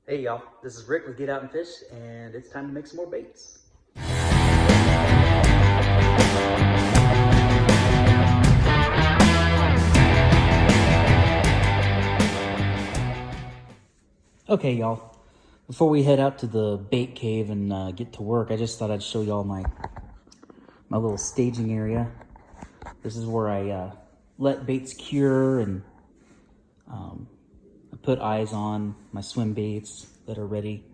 Hey y'all, this is Rick with Get Out and Fish, and it's time to make some more baits. Okay y'all, before we head out to the bait cave and get to work, I just thought I'd show y'all my little staging area. This is where I let baits cure and I put eyes on my swim baits that are ready.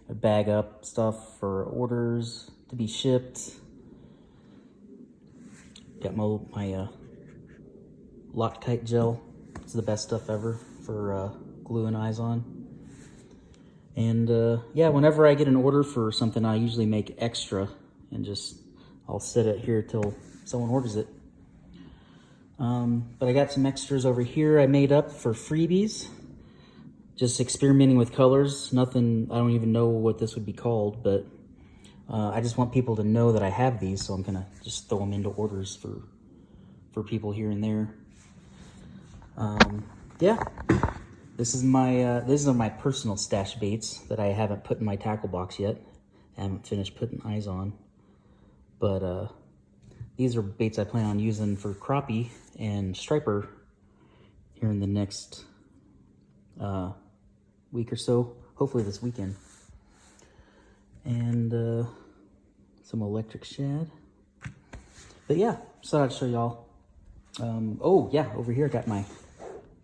I bag up stuff for orders to be shipped. Got my Loctite gel. It's the best stuff ever for gluing eyes on. And yeah, whenever I get an order for something, I usually make extra and I'll set it here till someone orders it. But I got some extras over here I made up for freebies. Just experimenting with colors. Nothing, I don't even know what this would be called, but I just want people to know that I have these, so I'm gonna just throw them into orders for people here and there. Yeah, these are my personal stash baits that I haven't put in my tackle box yet. I haven't finished putting eyes on, but these are baits I plan on using for crappie and striper here in the next week or so, hopefully this weekend. And some electric shad. But yeah, so I'd show y'all. Oh yeah, over here I got my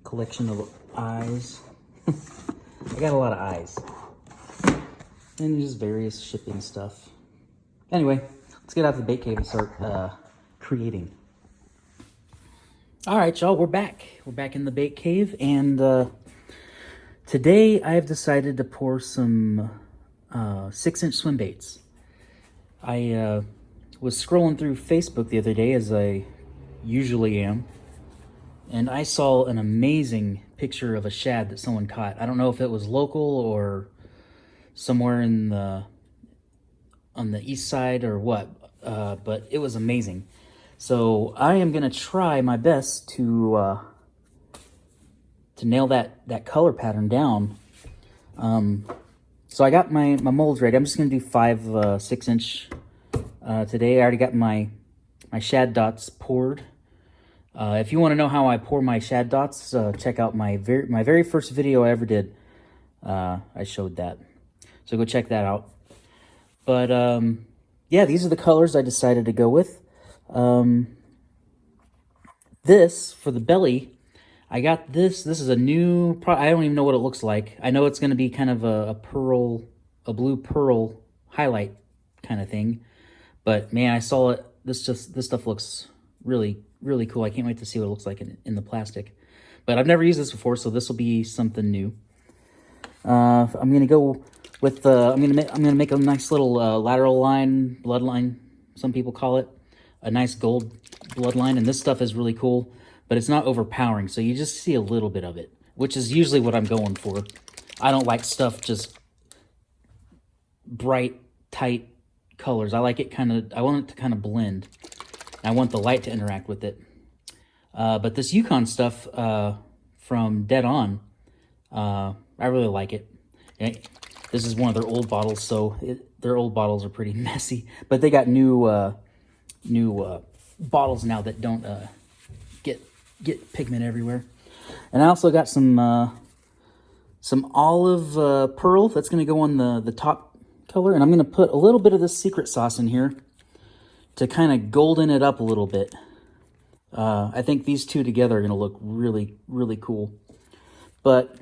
collection of eyes. I got a lot of eyes. And just various shipping stuff. Anyway, let's get out to the bait cave and start creating. All right, y'all, we're back. We're back in the bait cave, and today I've decided to pour some 6-inch swim baits. I was scrolling through Facebook the other day, as I usually am, and I saw an amazing picture of a shad that someone caught. I don't know if it was local or somewhere on the east side or what, but it was amazing. So I am gonna try my best to nail that color pattern down. So I got my molds ready. I'm just gonna do 5 6-inch today. I already got my shad dots poured. If you want to know how I pour my shad dots, check out my very first video I ever did. I showed that, so go check that out. But yeah, these are the colors I decided to go with. This for the belly, I got this. This is a new I don't even know what it looks like. I know it's going to be kind of a blue pearl highlight kind of thing. But man, I saw it. This stuff looks really cool. I can't wait to see what it looks like in the plastic. But I've never used this before, so this will be something new. I'm gonna go with I'm gonna make a nice little lateral line, bloodline, some people call it, a nice gold bloodline, and this stuff is really cool, but it's not overpowering, so you just see a little bit of it, which is usually what I'm going for. I don't like stuff just bright, tight colors. I like it I want it to kind of blend. I want the light to interact with it. But this Yukon stuff from Dead On, I really like it. This is one of their old bottles, so their old bottles are pretty messy. But they got new bottles now that don't get pigment everywhere. And I also got some olive pearl that's going to go on the top color, and I'm going to put a little bit of this secret sauce in here to kind of golden it up a little bit. I think these two together are going to look really cool. But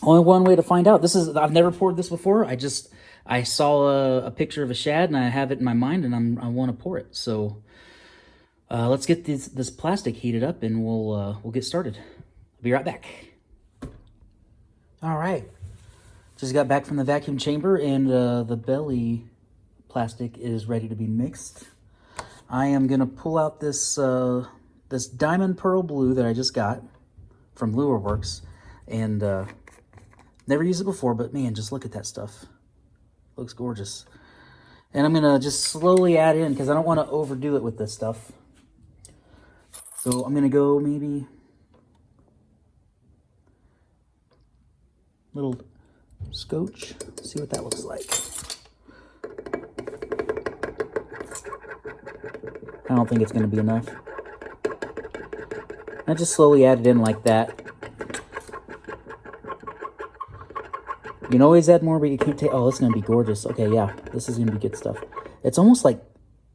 only one way to find out. I've never poured this before. I saw a picture of a shad and I have it in my mind, and I want to pour it. So let's get this plastic heated up and we'll get started. I'll be right back. All right. Just got back from the vacuum chamber, and the belly plastic is ready to be mixed. I am gonna pull out this this diamond pearl blue that I just got from Lure Works, and never used it before, but man, just look at that stuff. Looks gorgeous. And I'm gonna just slowly add in, because I don't want to overdo it with this stuff. So I'm gonna go maybe little scotch. See what that looks like. I don't think it's going to be enough. I just slowly add it in like that. You can always add more, but you can't take... Oh, it's going to be gorgeous. Okay, yeah, this is going to be good stuff. It's almost like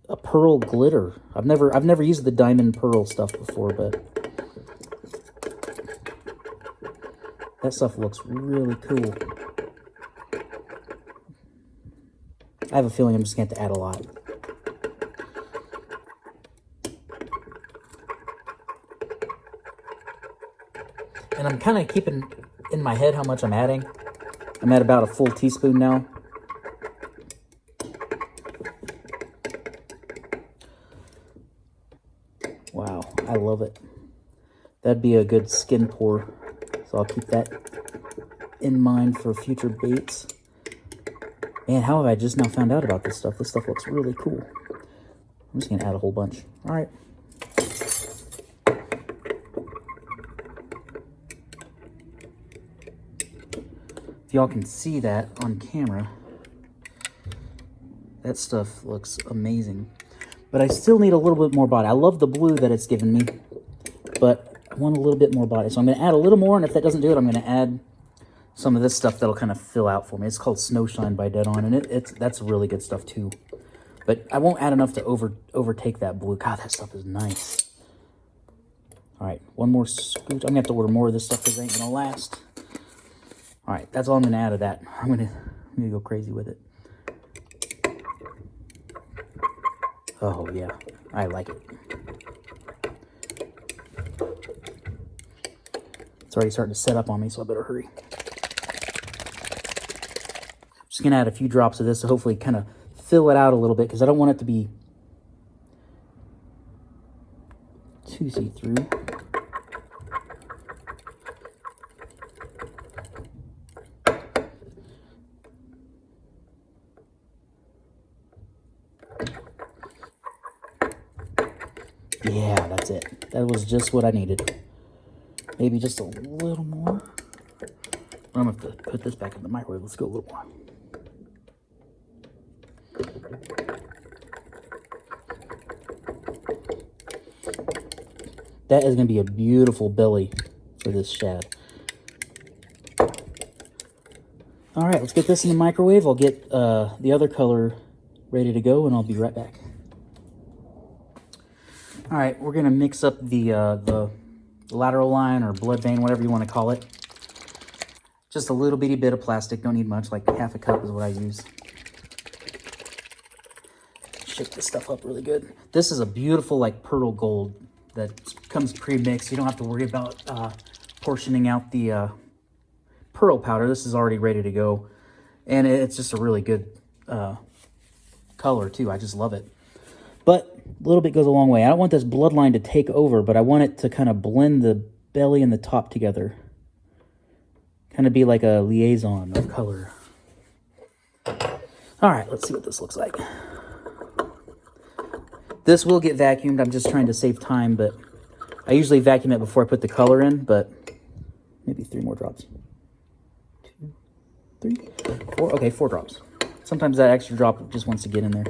a pearl glitter. I've never used the diamond pearl stuff before, but that stuff looks really cool. I have a feeling I'm just going to have to add a lot. And I'm kind of keeping in my head how much I'm adding. I'm at about a full teaspoon now. Wow, I love it. That'd be a good skin pour. So I'll keep that in mind for future baits. Man, how have I just now found out about this stuff? This stuff looks really cool. I'm just going to add a whole bunch. All right. If y'all can see that on camera, that stuff looks amazing. But I still need a little bit more body. I love the blue that it's given me, but I want a little bit more body. So I'm going to add a little more, and if that doesn't do it, I'm going to add some of this stuff that'll kind of fill out for me. It's called Snowshine by Dead On, and that's really good stuff too. But I won't add enough to overtake that blue. God, that stuff is nice. All right, one more scooch. I'm going to have to order more of this stuff because it ain't going to last. All right, that's all I'm going to add of that. I'm going to go crazy with it. Oh, yeah. I like it. It's already starting to set up on me, so I better hurry. Just going to add a few drops of this to hopefully kind of fill it out a little bit because I don't want it to be too see-through. Yeah, that's it. That was just what I needed. Maybe just a little more. I'm going to have to put this back in the microwave. Let's go a little more. That is going to be a beautiful belly for this shad. All right, let's get this in the microwave. I'll get the other color ready to go, and I'll be right back. All right, we're going to mix up the lateral line or blood vein, whatever you want to call it. Just a little bitty bit of plastic. Don't need much, like half a cup is what I use. Shake this stuff up really good. This is a beautiful, like, pearl gold that comes pre-mixed. You don't have to worry about portioning out the pearl powder. This is already ready to go. And it's just a really good color, too. I just love it. But a little bit goes a long way. I don't want this bloodline to take over, but I want it to kind of blend the belly and the top together. Kind of be like a liaison of color. All right, let's see what this looks like. This will get vacuumed. I'm just trying to save time, but I usually vacuum it before I put the color in, but maybe 3 more drops. 2, 3, 4. Okay, 4 drops. Sometimes that extra drop just wants to get in there.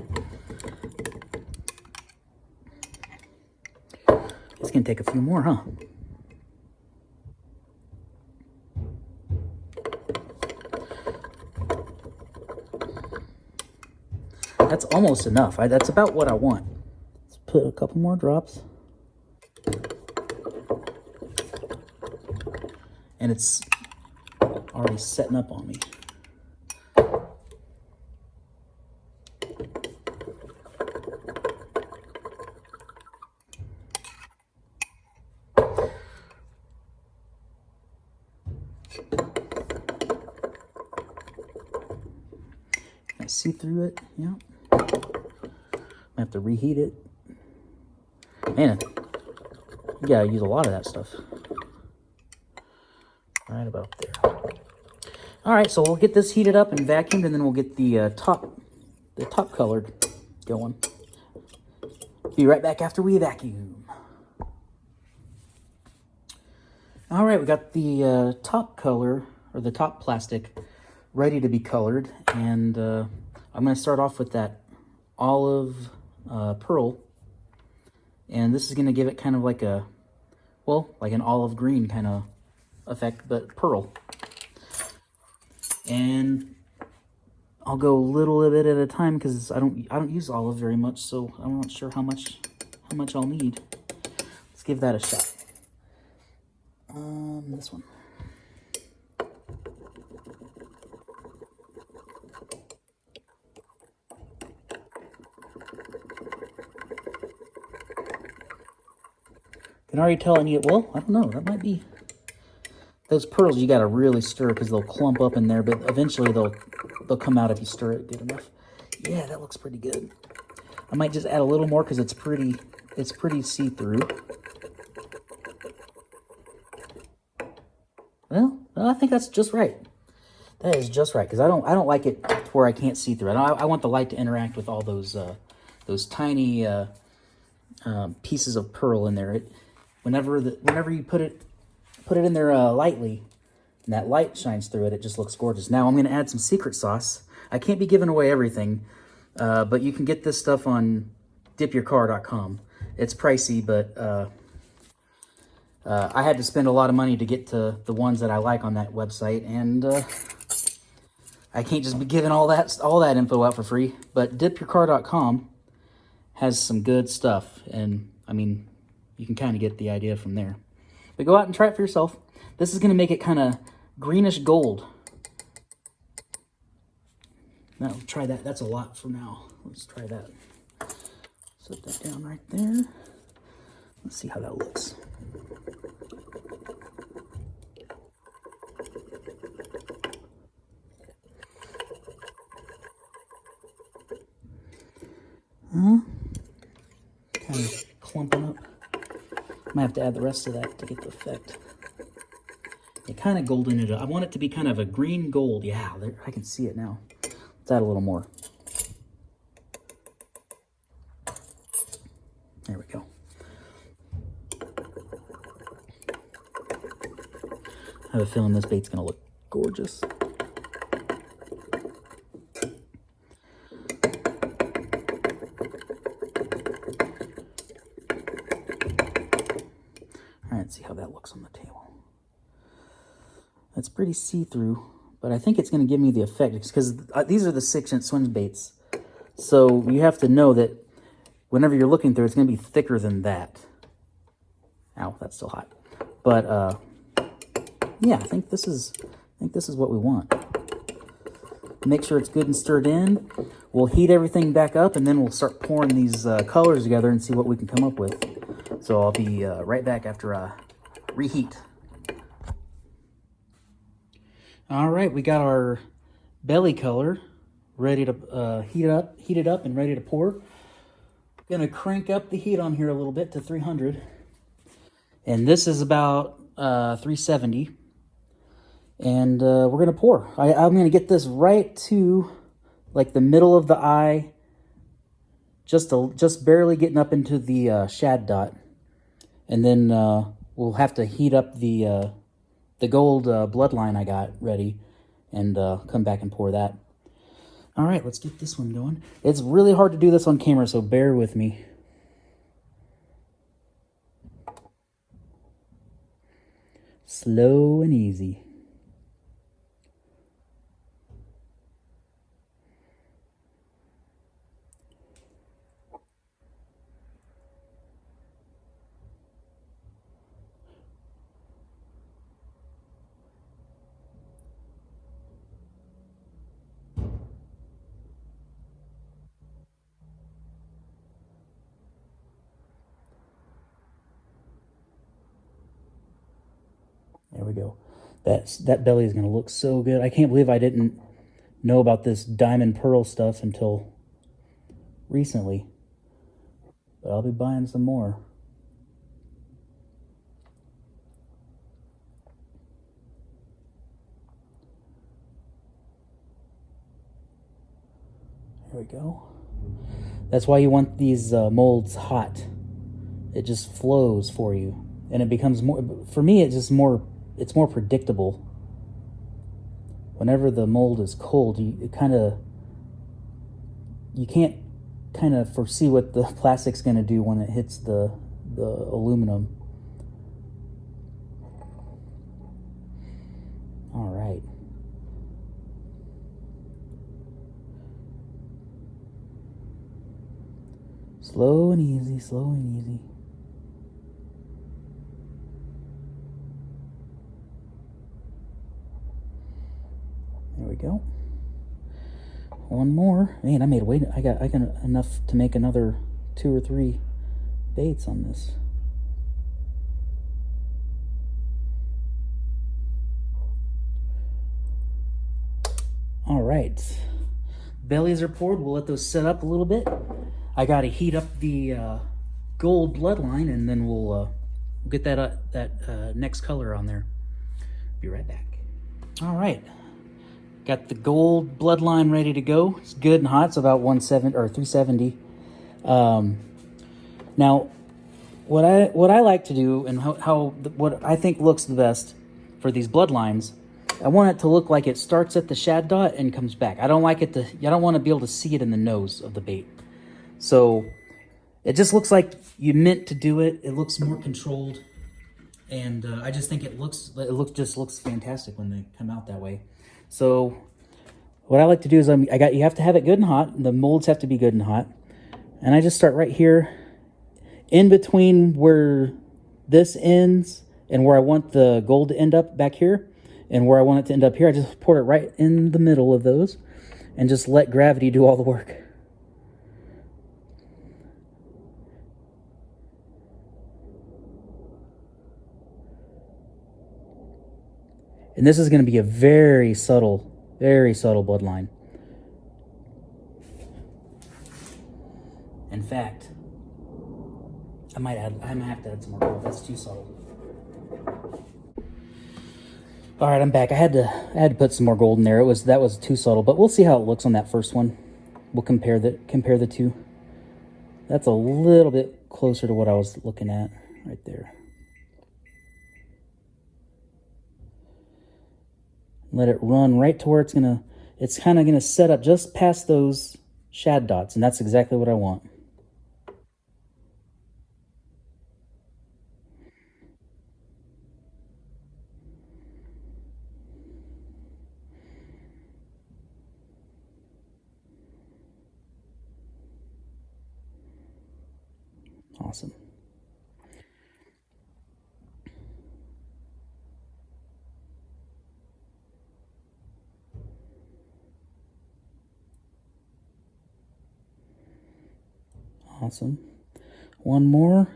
It's going to take a few more, huh? That's almost enough. That's about what I want. Let's put a couple more drops. And it's already setting up on me. Can I see through it? Yeah. I have to reheat it. Man, you gotta use a lot of that stuff. Right about there. All right, so we'll get this heated up and vacuumed, and then we'll get the top colored going. Be right back after we vacuum. All right, we got the top color, or the top plastic, ready to be colored. And I'm going to start off with that olive pearl. And this is going to give it kind of like a, well, like an olive green kind of effect, but pearl. And I'll go a little bit at a time because I don't use olive very much, so I'm not sure how much I'll need. Let's give that a shot. This one. Can already tell I need it. Well, I don't know. That might be those pearls. You got to really stir because they'll clump up in there, but eventually they'll come out if you stir it good enough. Yeah, that looks pretty good. I might just add a little more because it's pretty see-through. Well, I think that's just right. That is just right because I don't like it to where I can't see through it. I want the light to interact with all those tiny pieces of pearl in there. Whenever you put it in there lightly, and that light shines through it, it just looks gorgeous. Now I'm going to add some secret sauce. I can't be giving away everything, but you can get this stuff on dipyourcar.com. It's pricey, but I had to spend a lot of money to get to the ones that I like on that website, and I can't just be giving all that info out for free. But dipyourcar.com has some good stuff, and I mean, you can kind of get the idea from there. But go out and try it for yourself. This is going to make it kind of greenish gold. Now, try that. That's a lot for now. Let's try that. Set that down right there. Let's see how that looks. Kind of clumping up. Might have to add the rest of that to get the effect. It kind of golden it up. I want it to be kind of a green gold. Yeah, there, I can see it now. Let's add a little more. There we go. I have a feeling this bait's going to look gorgeous. All right, let's see how that looks on the table. It's pretty see-through, but I think it's going to give me the effect because these are the 6-inch swim baits. So you have to know that whenever you're looking through, it's going to be thicker than that. Ow, that's still hot. But yeah, I think this is what we want. Make sure it's good and stirred in. We'll heat everything back up, and then we'll start pouring these colors together and see what we can come up with. So I'll be right back after I reheat. All right, we got our belly color ready to heat it up and ready to pour. Gonna crank up the heat on here a little bit to 300. And this is about 370. And we're gonna pour. I'm gonna get this right to like the middle of the eye, just barely getting up into the shad dot. And then we'll have to heat up the gold bloodline I got ready and come back and pour that. All right, let's get this one going. It's really hard to do this on camera, so bear with me. Slow and easy. There we go. That belly is going to look so good. I can't believe I didn't know about this diamond pearl stuff until recently. But I'll be buying some more. There we go. That's why you want these molds hot. It just flows for you. And it becomes more, for me, it's more predictable whenever the mold is cold, you can't kind of foresee what the plastic's going to do when it hits the aluminum. All right. Slow and easy, slow and easy. There we go. One more. Man, I made way. I got enough to make another 2 or 3 baits on this. All right. Bellies are poured. We'll let those set up a little bit. I got to heat up the gold bloodline, and then we'll get that next color on there. Be right back. All right. Got the gold bloodline ready to go. It's good and hot. It's about 170 or 370. Now, what I like to do, and what I think looks the best for these bloodlines, I want it to look like it starts at the shad dot and comes back. I don't want to be able to see it in the nose of the bait. So it just looks like you meant to do it. It looks more controlled, and I just think it looks fantastic when they come out that way. So what I like to do is you have to have it good and hot. The molds have to be good and hot, and I just start right here, in between where this ends and where I want the gold to end up back here, and where I want it to end up here. I just pour it right in the middle of those, and just let gravity do all the work. And this is going to be a very subtle bloodline. In fact, I might have to add some more gold. That's too subtle. All right, I'm back. I had to put some more gold in there. That was too subtle, but we'll see how it looks on that first one. We'll compare the two. That's a little bit closer to what I was looking at right there. Let it run right to where it's kind of gonna set up just past those shad dots, and that's exactly what I want. Awesome. Awesome. One more,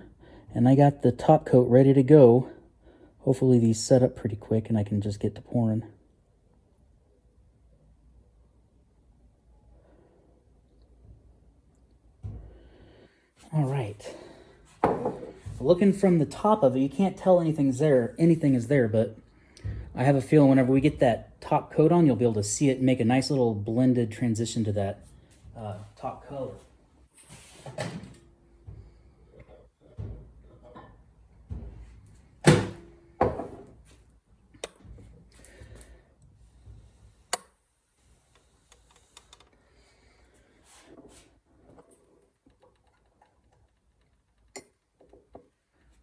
and I got the top coat ready to go. Hopefully these set up pretty quick and I can just get to pouring. All right. Looking from the top of it, you can't tell anything is there, but I have a feeling whenever we get that top coat on, you'll be able to see it make a nice little blended transition to that top color.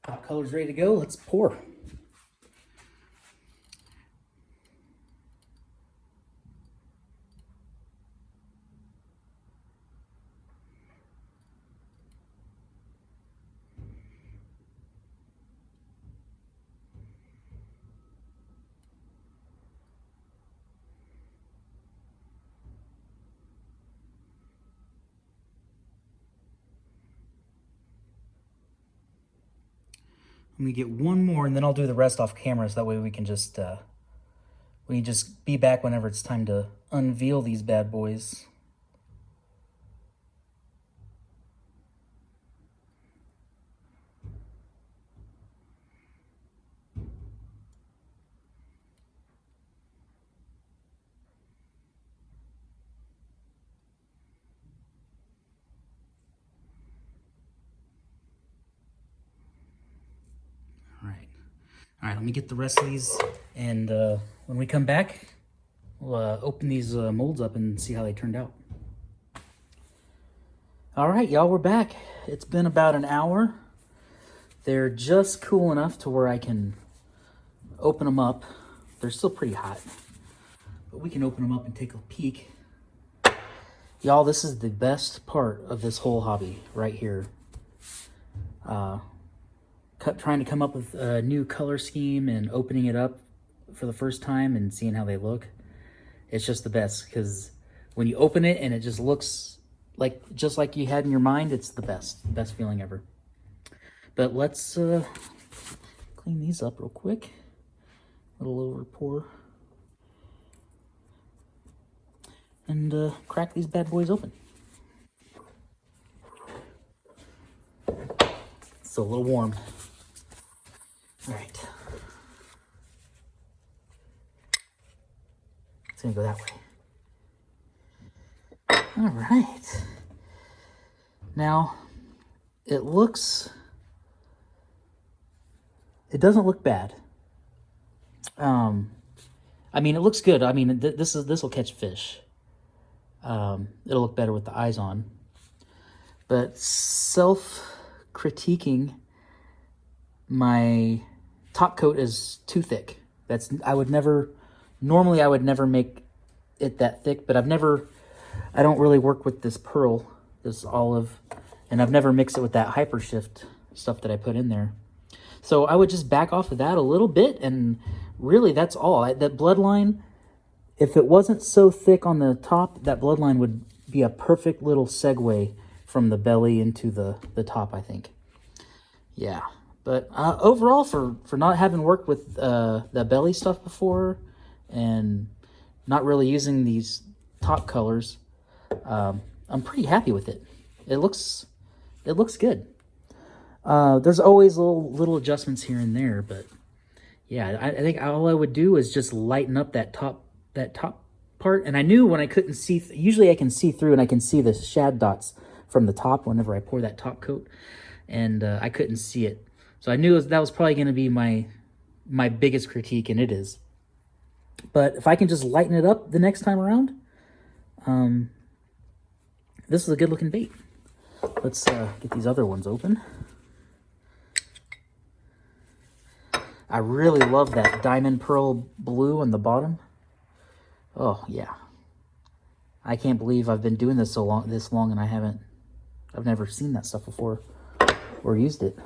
Top color's ready to go. Let's pour. Let me get one more, and then I'll do the rest off camera, so that way we can just be back whenever it's time to unveil these bad boys. All right, let me get the rest of these, and when we come back, We'll open these molds up and see how they turned out. All right, y'all, we're back. It's been about an hour. They're just cool enough to where I can open them up. They're still pretty hot, but we can open them up and take a peek. Y'all, this is the best part of this whole hobby right here. Trying to come up with a new color scheme and opening it up for the first time and seeing how they look. It's just the best, because when you open it and it just looks like just like you had in your mind, it's the best feeling ever. But let's clean these up real quick. A little over pour. And crack these bad boys open. It's a little warm. All right. It's gonna go that way. All right. Now, it doesn't look bad. I mean, it looks good. I mean, this will catch fish. It'll look better with the eyes on. But self-critiquing, my top coat is too thick. Normally I would never make it that thick, but I don't really work with this pearl, this olive, and I've never mixed it with that hyper shift stuff that I put in there. So I would just back off of that a little bit, and really that's all. That bloodline, if it wasn't so thick on the top, that bloodline would be a perfect little segue from the belly into the top, I think. Yeah, but overall, for not having worked with the belly stuff before and not really using these top colors, I'm pretty happy with it. It looks good. There's always little adjustments here and there, but yeah, I think all I would do is just lighten up that top part. And I knew when I couldn't see, usually I can see through and I can see the shad dots from the top whenever I pour that top coat, and I couldn't see it. So I knew that was probably going to be my biggest critique, and it is. But if I can just lighten it up the next time around, this is a good looking bait. Let's get these other ones open. I really love that diamond pearl blue on the bottom. Oh yeah. I can't believe I've been doing this this long and I've never seen that stuff before or used it.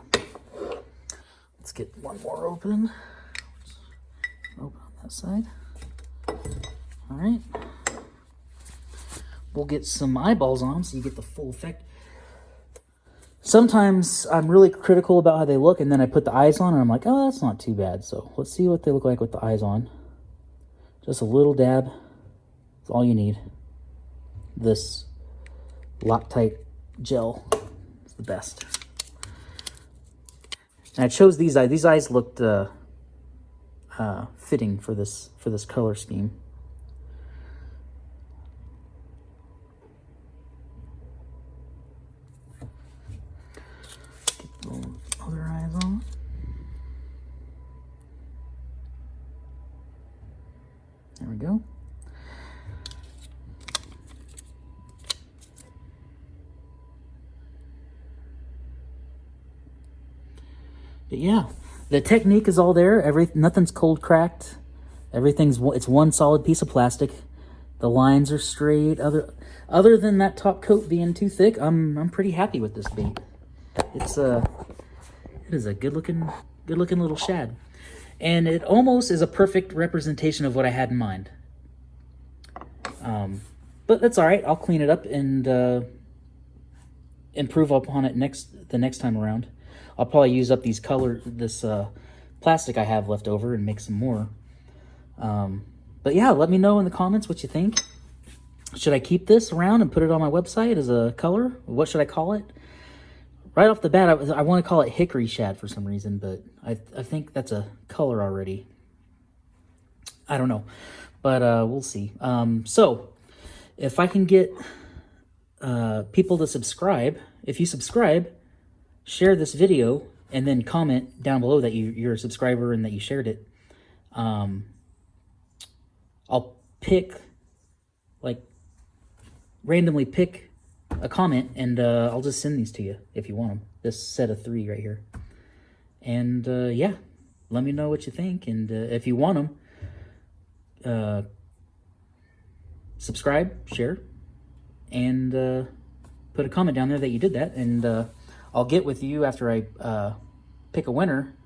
Let's get one more open. Open on that side. All right. We'll get some eyeballs on them so you get the full effect. Sometimes I'm really critical about how they look, and then I put the eyes on and I'm like, oh, that's not too bad. So let's see what they look like with the eyes on. Just a little dab. That's all you need. This Loctite gel is the best. And I chose these eyes. These eyes looked fitting for this color scheme. Get the other eyes on. There we go. But yeah, the technique is all there. Nothing's cold cracked. It's one solid piece of plastic. The lines are straight. Other than that top coat being too thick, I'm pretty happy with this bait. It is a good looking little shad, and it almost is a perfect representation of what I had in mind. But that's all right. I'll clean it up and improve upon it the next time around. I'll probably use up this plastic I have left over and make some more. But yeah, let me know in the comments what you think. Should I keep this around and put it on my website as a color? What should I call it? Right off the bat, I want to call it hickory shad for some reason, but I think that's a color already. I don't know, but we'll see. So if I can get people to subscribe, if you subscribe, share this video, and then comment down below that you're a subscriber and that you shared it. I'll randomly pick a comment, and I'll just send these to you if you want them. This set of 3 right here. And yeah, let me know what you think. And if you want them, subscribe, share, and put a comment down there that you did that. And I'll get with you after I pick a winner.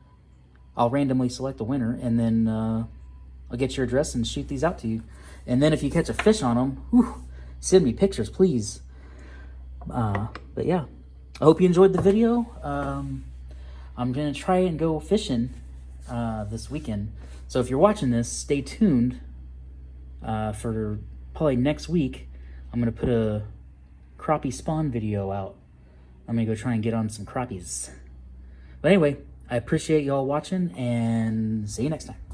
I'll randomly select a winner, and then I'll get your address and shoot these out to you. And then if you catch a fish on them, whew, send me pictures, please. But yeah, I hope you enjoyed the video. I'm going to try and go fishing this weekend. So if you're watching this, stay tuned for probably next week. I'm going to put a crappie spawn video out. I'm going to go try and get on some crappies. But anyway, I appreciate y'all watching, and see you next time.